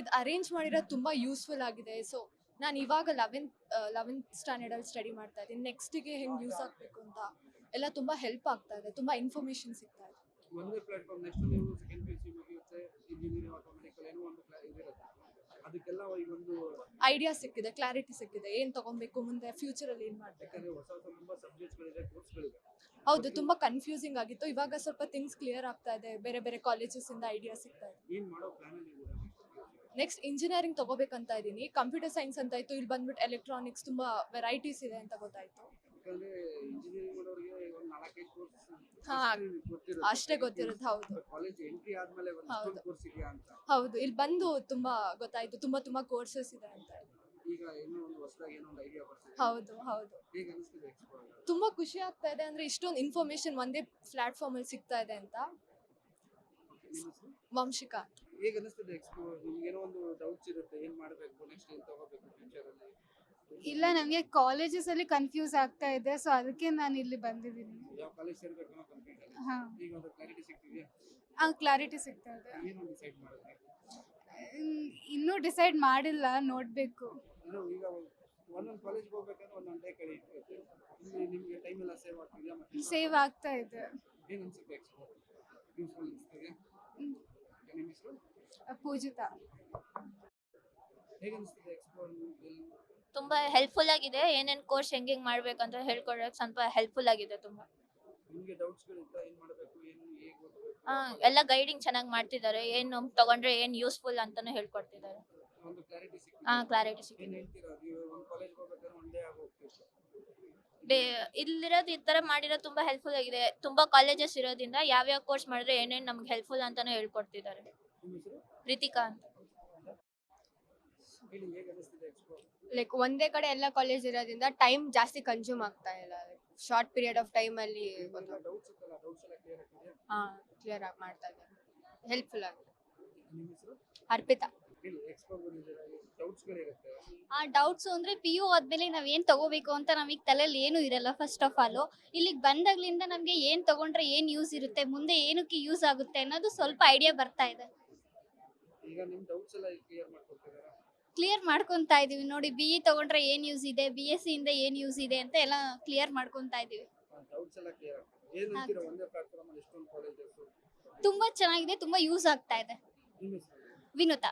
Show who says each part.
Speaker 1: ಇದು ಅರೇಂಜ್ ಮಾಡಿರೋದು ತುಂಬ ಯೂಸ್ಫುಲ್ ಆಗಿದೆ. ಸೊ ನಾನು ಇವಾಗ 11th ಸ್ಟ್ಯಾಂಡರ್ಡಲ್ಲಿ ಸ್ಟಡಿ ಮಾಡ್ತಾ ಇದ್ದೀನಿ. ನೆಕ್ಸ್ಟಿಗೆ ಹೆಂಗೆ ಯೂಸ್ ಆಗಬೇಕು ಅಂತ ಎಲ್ಲ ತುಂಬ ಹೆಲ್ಪ್ ಆಗ್ತಾ ಇದೆ, ತುಂಬ ಇನ್ಫಾರ್ಮೇಷನ್ ಸಿಗ್ತಾ ಇದೆ.
Speaker 2: ಒಂದೇ ಪ್ಲಾಟ್ಫಾರ್ಮ್ ನೆಕ್ಸ್ಟ್ ನೀವು ಸೆಕೆಂಡ್ ಪಿ ಯು ಸಿ ಮುಗಿಯುತ್ತೆ ಇಂಜಿನಿಯರಿಂಗ್ ಅಥವಾ ಮೆಡಿಕಲ್ ಏನೋ ಒಂದು ಇದಿರುತ್ತೆ ಅದಕ್ಕೆಲ್ಲ ಈಗ ಒಂದು
Speaker 1: ಐಡಿಯಾ ಸಿಕ್ಕಿದೆ, ಕ್ಲಾರಿಟಿ ಸಿಕ್ಕಿದೆ, ಏನು ತಗೊಬೇಕು ಮುಂದೆ ಫ್ಯೂಚರಲ್ಲಿ ಏನು ಮಾಡಬೇಕು.
Speaker 2: ಯಾಕಂದ್ರೆ ಹೊಸ ಹೊಸ ತುಂಬ ಸಬ್ಜೆಕ್ಟ್ಸ್ಗಳಿದೆ ಕೋರ್ಸ್ಗಳಿದೆ.
Speaker 1: ಹೌದು, ತುಂಬ ಕನ್ಫ್ಯೂಸಿಂಗ್ ಆಗಿತ್ತು. ಇವಾಗ ಸ್ವಲ್ಪ ಥಿಂಗ್ಸ್ ಕ್ಲಿಯರ್ ಆಗ್ತಾ ಇದೆ, ಬೇರೆ ಬೇರೆ ಕಾಲೇಜಸ್ಸಿಂದ ಐಡಿಯಾ ಸಿಗ್ತಾ ಇದೆ.
Speaker 2: ಏನು ಮಾಡೋ ಪ್ಲಾನಲ್ಲಿ ಇದ್ದೀರಾ?
Speaker 1: ನೆಕ್ಸ್ಟ್ ಇಂಜಿನಿಯರಿಂಗ್ ತಗೋಬೇಕಂತ ಇದ್ದೀನಿ. ಕಂಪ್ಯೂಟರ್ ಸೈನ್ಸ್ ಅಂತ ಇತ್ತು, ಇಲ್ಲಿ ಬಂದ್ಬಿಟ್ಟು ಎಲೆಕ್ಟ್ರಾನಿಕ್ಸ್ ತುಂಬ ವೆರೈಟೀಸ್ ಇದೆ ಅಂತ ಗೊತ್ತಾಯಿತು.
Speaker 2: ಯಾಕಂದ್ರೆ ಇಂಜಿನಿಯರಿಂಗ್ ಮಾಡೋರಿಗೆ ಒಂದು 4-5 ಕೋರ್ಸ್
Speaker 1: ಅಷ್ಟೇ ಗೊತ್ತಿರುತ್ತೆ. ಹೌದು
Speaker 2: ಕಾಲೇಜ್ ಎಂಟ್ರಿ ಆದ್ಮೇಲೆ ಒಂದು ಕೋರ್ಸ್ ಇದೆಯಾ ಅಂತ.
Speaker 1: ಹೌದು, ಇಲ್ಲಿ ಬಂದು ತುಂಬಾ ಗೊತ್ತಾಯ್ತು, ತುಂಬಾ ಕೋರ್ಸಸ್ ಇದೆ ಅಂತ.
Speaker 2: ಈಗ ಇನ್ನೂ ಒಂದು ಹೊಸದಾಗಿ ಏನೋ ಒಂದು ಐಡಿಯಾ ಬರ್ತಿದೆ.
Speaker 1: ಹೌದು ಹೌದು,
Speaker 2: ಹೇಗೆ ಅನಿಸ್ತಿದೆ ಎಕ್ಸ್ಪ್ಲೋರ್?
Speaker 1: ತುಂಬಾ ಖುಷಿ ಆಗ್ತಾ ಇದೆ. ಅಂದ್ರೆ ಇಷ್ಟೊಂದು ಇನ್ಫಾರ್ಮೇಶನ್ ಒಂದೇ ಪ್ಲಾಟ್ಫಾರ್ಮ್ ಅಲ್ಲಿ ಸಿಗ್ತಾ ಇದೆ ಅಂತ. ವಂಶಿಕಾ.
Speaker 2: ಹೇಗೆ ಅನಿಸ್ತಿದೆ ಎಕ್ಸ್ಪ್ಲೋರ್? ನಿಮ್ಗೆ ಏನೋ ಒಂದು ಡೌಟ್ಸ್ ಇರುತ್ತೆ, ಏನ್ ಮಾಡಬೇಕು ನೆಕ್ಸ್ಟ್, ಏನ್ ತಗೋಬೇಕು ಫ್ಯೂಚರ್ ಅಲ್ಲಿ?
Speaker 3: ಇಲ್ಲ, ನನಗೆ ಕಾಲೇಜಸ್ ಅಲ್ಲಿ ಕನ್ಫ್ಯೂಸ್ ಆಗ್ತಾ ಇದೆ, ಸೊ ಅದಕ್ಕೆ ನಾನು ಇಲ್ಲಿ ಬಂದಿದ್ದೀನಿ.
Speaker 2: ಯಾವ ಕಾಲೇಜ್ ಸೇರ್ಬೇಕು ಅನ್ನೋ ಕನ್ಫ್ಯೂಷನ್.
Speaker 3: ಹಾ,
Speaker 2: ಈಗ ಒಂದು ಕ್ಲಾರಿಟಿ ಸಿಗ್ತಿದೆಯಾ?
Speaker 3: ಕ್ಲಾರಿಟಿ ಸಿಗ್ತಾ ಇದೆ.
Speaker 2: ಏನು ಡಿಸೈಡ್ ಮಾಡಿದ್ರಿ?
Speaker 3: ಇನ್ನೂ ಡಿಸೈಡ್ ಮಾಡಿಲ್ಲ, ನೋಡ್ಬೇಕು.
Speaker 2: ಇದು ಈಗ ಒಂದೊಂದು ಕಾಲೇಜ್ಗೆ ಹೋಗ್ಬೇಕಂದ್ರೆ ಒಂದೊಂದು ಡೇ ಕಳೆಯುತ್ತೆ. ಇಲ್ಲಿ ನಿಮಗೆ ಟೈಮ್ ಎಲ್ಲ ಸೇವ್ ಆಗ್ತಿದೆಯಾ? ಮತ್ತೆ
Speaker 3: ಸೇವ್ ಆಗ್ತಾ ಇದೆ.
Speaker 2: ಏನು ಅನ್ಸುತ್ತೆ ಎಕ್ಸ್ಪ್ಲೋರ್? ಯೂಸ್ಫುಲ್ ಅನಿಸ್ತಿದೆ? ನಿಮ್ಮ ಹೆಸರು?
Speaker 3: ಪೂಜಿತಾ.
Speaker 2: ಹೇಗೆ ಅನಿಸ್ತಿದೆ ಎಕ್ಸ್ಪ್ಲೋರ್?
Speaker 4: ತುಂಬಾ ಹೆಲ್ಪ್ಫುಲ್ ಆಗಿದೆ. ಏನೇನ್ ಕೋರ್ಸ್ ಹೆಂಗ್ ಮಾಡ್ಬೇಕಂತ ಹೇಳ್ಕೊಡಕ್ ಸ್ವಲ್ಪ ಹೆಲ್ಪ್ಫುಲ್ ಆಗಿದೆ ತುಂಬಾ.
Speaker 2: ನಿಮಗೆ ಡೌಟ್ಸ್ಗಳಿತ್ತ, ಏನು ಮಾಡಬೇಕು, ಏನು ಹೇಗೆ ಓದಬೇಕು?
Speaker 4: ಎಲ್ಲ ಗೈಡಿಂಗ್ ಚೆನ್ನಾಗಿ ಮಾಡ್ತಿದ್ದಾರೆ. ಏನು ತಗೊಂಡ್ರೆ ಏನ್ ಯೂಸ್ಫುಲ್ ಅಂತಾನು ಹೇಳ್ಕೊಡ್ತಿದ್ದಾರೆ.
Speaker 2: ಒಂದು ಕ್ಲಾರಿಟಿ ಸಿಕ್ಕಿದೆ.
Speaker 4: ಕ್ಲಾರಿಟಿ
Speaker 2: ಏನು
Speaker 4: ಸಿಕ್ಕಿದೆ.
Speaker 2: ಹೇಳ್ತೀರಾ? ನೀವು ಒಂದು ಕಾಲೇಜ್ ಹೋಗ್ಬೇಕಾದ್ರೆ ಒನ್ ಡೇ ಆಗೋಗ್ತಿತ್ತು.
Speaker 4: ಇಲ್ಲಿರೋದು ಈ ತರ ಮಾಡಿರೋದು ತುಂಬಾ ಹೆಲ್ಪ್ಫುಲ್ ಆಗಿದೆ. ತುಂಬಾ ಕಾಲೇಜಸ್ ಇರೋದ್ರಿಂದ ಯಾವ್ಯಾವ ಕೋರ್ಸ್ ಮಾಡಿದ್ರೆ ಏನೇನ್ ನಮ್ಗೆ ಹೆಲ್ಪ್ಫುಲ್ ಅಂತಾನು ಹೇಳ್ಕೊಡ್ತಿದ್ದಾರೆ.
Speaker 2: ನಿಮ್ಮ ಹೆಸರು?
Speaker 4: ಪ್ರೀತಿಕಾ ಅಂತ.
Speaker 2: ಹೇಳಿ, ಹೇಗೆ ಅನಿಸ್ತಿದೆ ಎಕ್ಸ್ಪ್ಲೋರ್?
Speaker 5: ಲೈಕ್ ಒಂದೇ ಕಡೆ ಎಲ್ಲ ಕಾಲೇಜ್ ಇರೋದ್ರಿಂದ ಟೈಮ್ ಜಾಸ್ತಿ ಕನ್ಸ್ಯೂಮ್ ಆಗ್ತಾ ಇಲ್ಲ. ಶಾರ್ಟ್ ಪೀರಿಯಡ್ ಆಫ್ ಟೈಮ್ ಅಲ್ಲಿ
Speaker 2: ಡೌಟ್ಸ್ ಇತ್ತಲ್ಲ, ಡೌಟ್ಸ್ ಎಲ್ಲ ಕ್ಲಿಯರ್ ಆಗ್ತಿದೆ.
Speaker 5: ಕ್ಲಿಯರ್ ಆಗಿ ಮಾಡ್ತಾ ಇದ್ದಾರೆ, ಹೆಲ್ಪ್ಫುಲ್ ಆಗಿದೆ.
Speaker 2: ನಿಮ್ಮ ಹೆಸರು?
Speaker 5: ಅರ್ಪಿತಾ.
Speaker 2: ಹೇಳಿ, ಎಕ್ಸ್ಪ್ಲೋರ್ ಬಂದಿದ್ದೀರಾ, ಡೌಟ್ಸ್ಗಳಿರುತ್ತೆ.
Speaker 6: ಆ ಡೌಟ್ಸ್ ಅಂದ್ರೆ PU ಆದ್ಮೇಲೆ ನಾವ್ ಏನ್ ತಗೋಬೇಕು ಅಂತ ನಮಗೆ ತಲೆಯಲ್ಲಿ ಏನು ಇರಲ್ಲ. ಫಸ್ಟ್ ಆಫ್ ಆಲ್ ಇಲ್ಲಿಗೆ ಬಂದಾಗ್ಲಿಂದ ನಮ್ಗೆ ಏನ್ ತಗೊಂಡ್ರೆ ಏನ್ ಯೂಸ್ ಇರುತ್ತೆ, ಮುಂದೆ ಏನಕ್ಕೆ ಯೂಸ್ ಆಗುತ್ತೆ ಅನ್ನೋದು ಸ್ವಲ್ಪ ಐಡಿಯಾ ಬರ್ತಾ ಇದೆ.
Speaker 2: ಈಗ ನಿಮ್ಮ ಡೌಟ್ಸ್ ಎಲ್ಲ ಕ್ಲಿಯರ್ ಮಾಡ್ಕೊಡ್ತಿದ್ದೀರಾ?
Speaker 6: ಕ್ಲಿಯರ್ ಮಾಡ್ಕೊಂತಾ ಇದೀವಿ. ನೋಡಿ, BE ತಗೊಂಡ್ರೆ ಏನ್ ಯೂಸ್ ಇದೆ, BSc ಇಂದ ಏನ್ ಯೂಸ್ ಇದೆ ಅಂತ ಎಲ್ಲ ಕ್ಲಿಯರ್ ಮಾಡ್ಕೊಂತಾ ಇದೀವಿ.
Speaker 2: ಡೌಟ್ಸ್ ಎಲ್ಲ ಕ್ಲಿಯರ್ ಆಗ್ತದೆ. ಏನು ಅಂತೀರಾ, ಒಂದೇ ಪ್ಲಾಟ್ಫಾರ್ಮ್ ಅಲ್ಲಿ ಎಷ್ಟೊಂದು ಕಾಲೇಜಸ್?
Speaker 6: ತುಂಬಾ ಚೆನ್ನಾಗಿದೆ, ತುಂಬಾ ಯೂಸ್ ಆಗ್ತಾ ಇದೆ.
Speaker 2: ನಿಮ್ಮ ಹೆಸರು?
Speaker 6: ವಿನುತಾ.